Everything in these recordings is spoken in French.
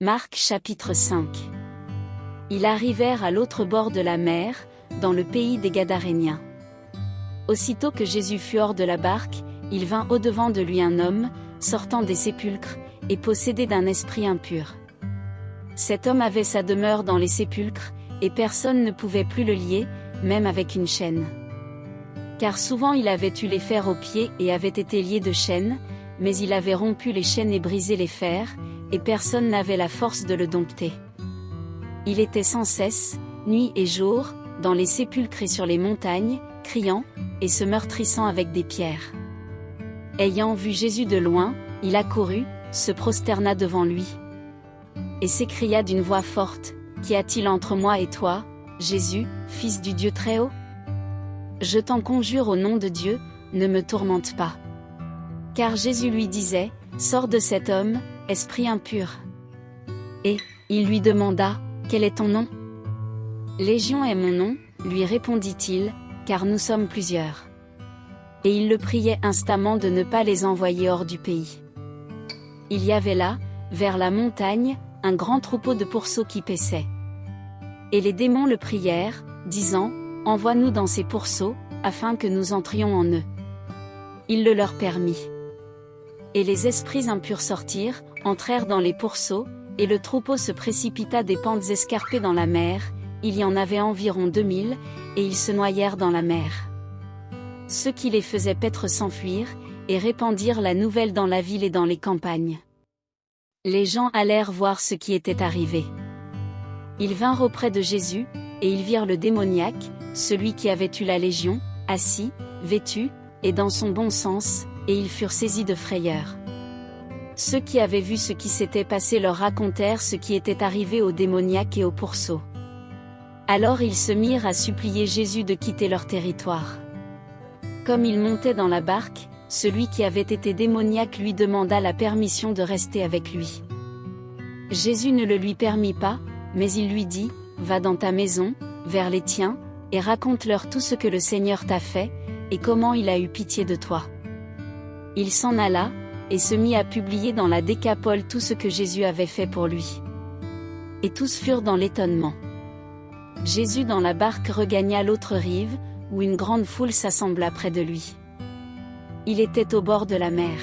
Marc chapitre 5. Ils arrivèrent à l'autre bord de la mer, dans le pays des Gadaréniens. Aussitôt que Jésus fut hors de la barque, il vint au-devant de lui un homme, sortant des sépulcres, et possédé d'un esprit impur. Cet homme avait sa demeure dans les sépulcres, et personne ne pouvait plus le lier, même avec une chaîne. Car souvent il avait eu les fers aux pieds et avait été lié de chaînes, mais il avait rompu les chaînes et brisé les fers, et personne n'avait la force de le dompter. Il était sans cesse, nuit et jour, dans les sépulcres et sur les montagnes, criant, et se meurtrissant avec des pierres. Ayant vu Jésus de loin, il accourut, se prosterna devant lui, et s'écria d'une voix forte, « Qu'y a-t-il entre moi et toi, Jésus, Fils du Dieu Très-Haut? Je t'en conjure au nom de Dieu, ne me tourmente pas. » Car Jésus lui disait, « Sors de cet homme, esprit impur. » Et, il lui demanda, « Quel est ton nom? » « Légion est mon nom, lui répondit-il, car nous sommes plusieurs. » Et il le priait instamment de ne pas les envoyer hors du pays. Il y avait là, vers la montagne, un grand troupeau de pourceaux qui paissaient. Et les démons le prièrent, disant, « Envoie-nous dans ces pourceaux, afin que nous entrions en eux. » Il le leur permit. Et les esprits impurs sortirent, entrèrent dans les pourceaux, et le troupeau se précipita des pentes escarpées dans la mer, il y en avait environ 2000, et ils se noyèrent dans la mer. Ceux qui les faisaient paître s'enfuirent, et répandirent la nouvelle dans la ville et dans les campagnes. Les gens allèrent voir ce qui était arrivé. Ils vinrent auprès de Jésus, et ils virent le démoniaque, celui qui avait eu la légion, assis, vêtu, et dans son bon sens, et ils furent saisis de frayeur. Ceux qui avaient vu ce qui s'était passé leur racontèrent ce qui était arrivé au démoniaque et au pourceau. Alors ils se mirent à supplier Jésus de quitter leur territoire. Comme il montait dans la barque, celui qui avait été démoniaque lui demanda la permission de rester avec lui. Jésus ne le lui permit pas, mais il lui dit, « Va dans ta maison, vers les tiens, et raconte-leur tout ce que le Seigneur t'a fait, et comment il a eu pitié de toi. » Il s'en alla, et se mit à publier dans la Décapole tout ce que Jésus avait fait pour lui. Et tous furent dans l'étonnement. Jésus dans la barque regagna l'autre rive, où une grande foule s'assembla près de lui. Il était au bord de la mer.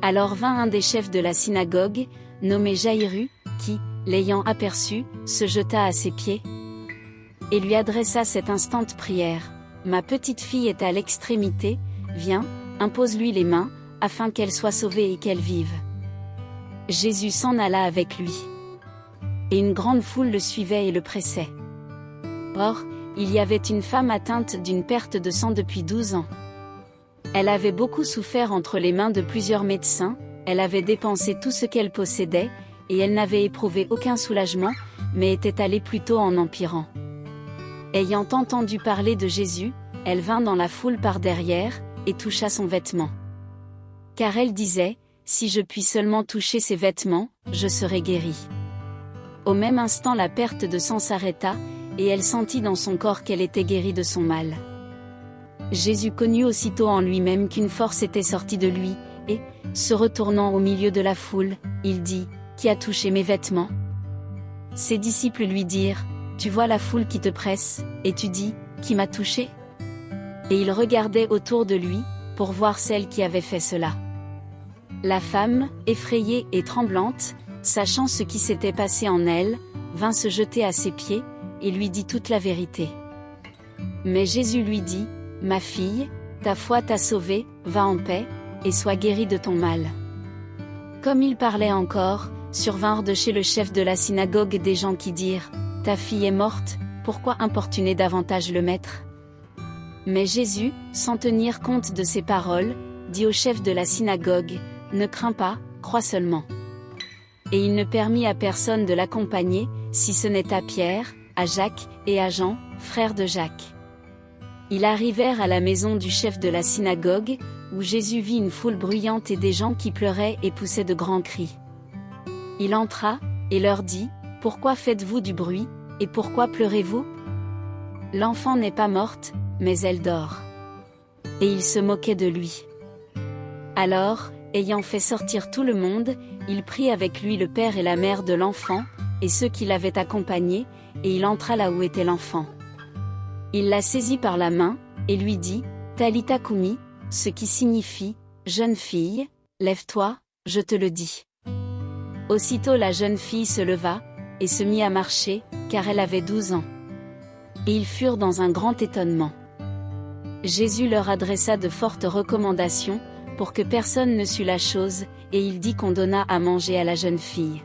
Alors vint un des chefs de la synagogue, nommé Jaïrus, qui, l'ayant aperçu, se jeta à ses pieds, et lui adressa cette instante prière, « Ma petite fille est à l'extrémité, viens, impose-lui les mains, afin qu'elle soit sauvée et qu'elle vive. » Jésus s'en alla avec lui. Et une grande foule le suivait et le pressait. Or, il y avait une femme atteinte d'une perte de sang depuis 12 ans. Elle avait beaucoup souffert entre les mains de plusieurs médecins, elle avait dépensé tout ce qu'elle possédait, et elle n'avait éprouvé aucun soulagement, mais était allée plutôt en empirant. Ayant entendu parler de Jésus, elle vint dans la foule par derrière, et toucha son vêtement. Car elle disait, « Si je puis seulement toucher ses vêtements, je serai guérie. » Au même instant la perte de sang s'arrêta, et elle sentit dans son corps qu'elle était guérie de son mal. Jésus connut aussitôt en lui-même qu'une force était sortie de lui, et, se retournant au milieu de la foule, il dit, « Qui a touché mes vêtements ?» Ses disciples lui dirent, « Tu vois la foule qui te presse, et tu dis, Qui m'a touché ?» Et il regardait autour de lui, pour voir celle qui avait fait cela. La femme, effrayée et tremblante, sachant ce qui s'était passé en elle, vint se jeter à ses pieds, et lui dit toute la vérité. Mais Jésus lui dit, « Ma fille, ta foi t'a sauvée, va en paix, et sois guérie de ton mal. » Comme il parlait encore, survinrent de chez le chef de la synagogue des gens qui dirent, « Ta fille est morte, pourquoi importuner davantage le maître ?» Mais Jésus, sans tenir compte de ces paroles, dit au chef de la synagogue, « Ne crains pas, crois seulement. » Et il ne permit à personne de l'accompagner, si ce n'est à Pierre, à Jacques, et à Jean, frères de Jacques. Ils arrivèrent à la maison du chef de la synagogue, où Jésus vit une foule bruyante et des gens qui pleuraient et poussaient de grands cris. Il entra, et leur dit, « Pourquoi faites-vous du bruit, et pourquoi pleurez-vous? L'enfant n'est pas morte, mais elle dort. » Et il se moquait de lui. Alors, ayant fait sortir tout le monde, il prit avec lui le père et la mère de l'enfant, et ceux qui l'avaient accompagné, et il entra là où était l'enfant. Il la saisit par la main, et lui dit, Talitha Koumi, ce qui signifie, jeune fille, lève-toi, je te le dis. Aussitôt la jeune fille se leva, et se mit à marcher, car elle avait 12 ans. Et ils furent dans un grand étonnement. Jésus leur adressa de fortes recommandations, pour que personne ne sût la chose, et il dit qu'on donna à manger à la jeune fille.